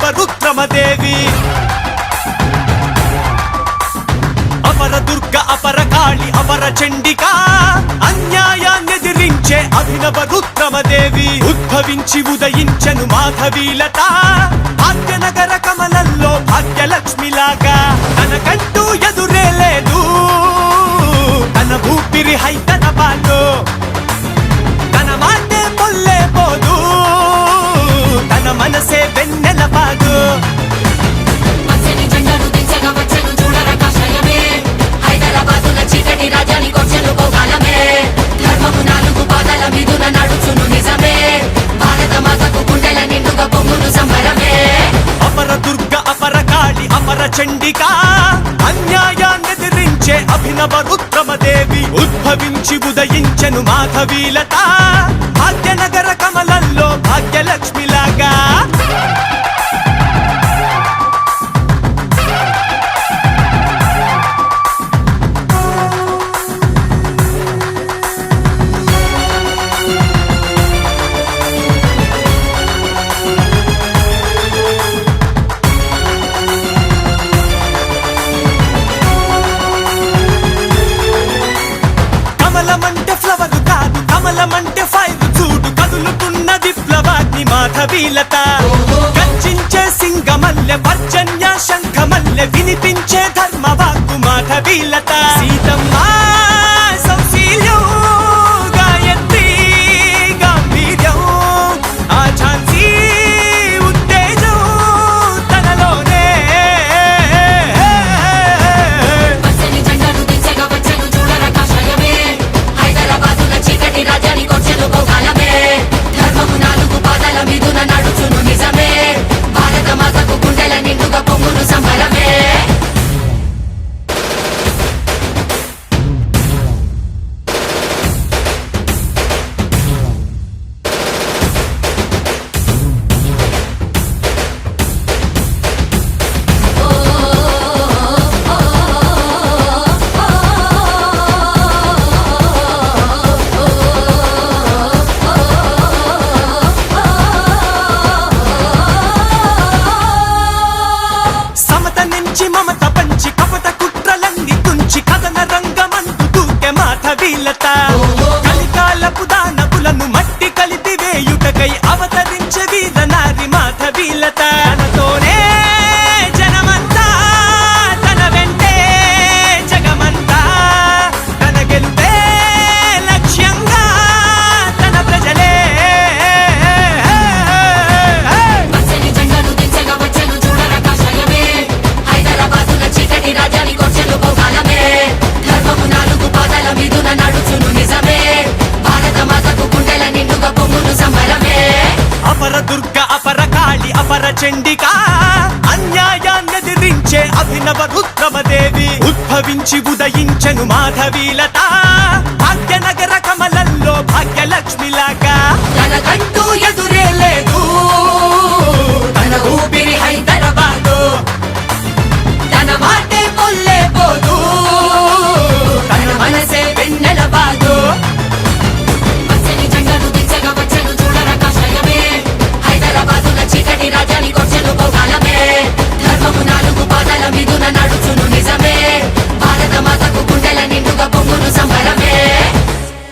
అభినవ రుద్రమదేవి అపర దుర్గ అపర కాళి అపర చండిక అన్యాయాన్నెదిరించే అభినవ రుద్రమదేవి ఉద్భవించి ఉదయించెను మాధవీలత భాగ్యనగర కమలంలో భాగ్యలక్ష్మిలాగా తనకంటూ ఎదురే లేదు తన ఊపిరి హైతన పాటు తన మాటే పొల్లే పోదు తన మనసే వెన్నెల పాదు చీకటి రాజాని కొచ్చెను పోగాలమే ధర్మము నాలుగు పాదాల మీదున నడుచును నిజమే భారత మాతకు గుండెల నిండుగా పొంగును సంబరమే అపర దుర్గ అపర కాళి అపర చండిక అన్యాయాన్నెదిరించే అభినవ రుద్రమదేవి ఉద్భవించి ఉదయించెను మాధవీలత భాగ్యనగర కమలంలో భాగ్యలక్ష్మిలాగా కమలమంటే ఫ్లవర్ కాదు కమలమంటే ఫైర్ చూడు కదులుతున్న విప్లవాగ్ని మాధవీలత గర్జించే సింగమల్లె పర్జన్య శంఖమల్లె వినిపించే ధర్మవాక్కు మాధవీలత సీతమ్మ సౌశీల్యం గాయత్రి గాంభీర్యం ఆ ఝాన్సీ ఉత్తేజం తనలోనే చీకటి రాజాని కొచ్చెను పోగాలమే ధర్మము నాలుగు పాదాల మీదున నడుచును నిజమే భారత మాతకు గుండెల నిండుగా పొంగును సంబరమే సమత నుంచి మమత పంచి కపట కుట్రలన్నీ తుంచి కథన రంగమందు దూకె మాధవీలత కలికాలపు దానవులను మట్టి కలిపి వేయుటకై అవతరించే వీర నారి మాధవీలత తనతోనే జనమంతా తన వెంటే జగమంతా తన గెలుపే లక్ష్యంగా తన ప్రజలే పచ్చని జెండాను దించగా వచ్చెను చూడరా కాషాయమే హైదరాబాదున చీకటి రాజాని కొచ్చెను పోగాలమే ధర్మము నాలుగు పాదాల మీదున నడుచును నిజమే భారత మాతకు గుండెల నిండుగా పొంగును సంబరమే అపర దుర్గ అపర కాళి అపర చండిక అన్యాయాన్నెదిరించే అభినవ రుద్రమదేవి ఉద్భవించి ఉదయించెను మాధవీలత భాగ్యనగర కమలంలో భాగ్యలక్ష్మిలాగా తనకంటూ ఎదురు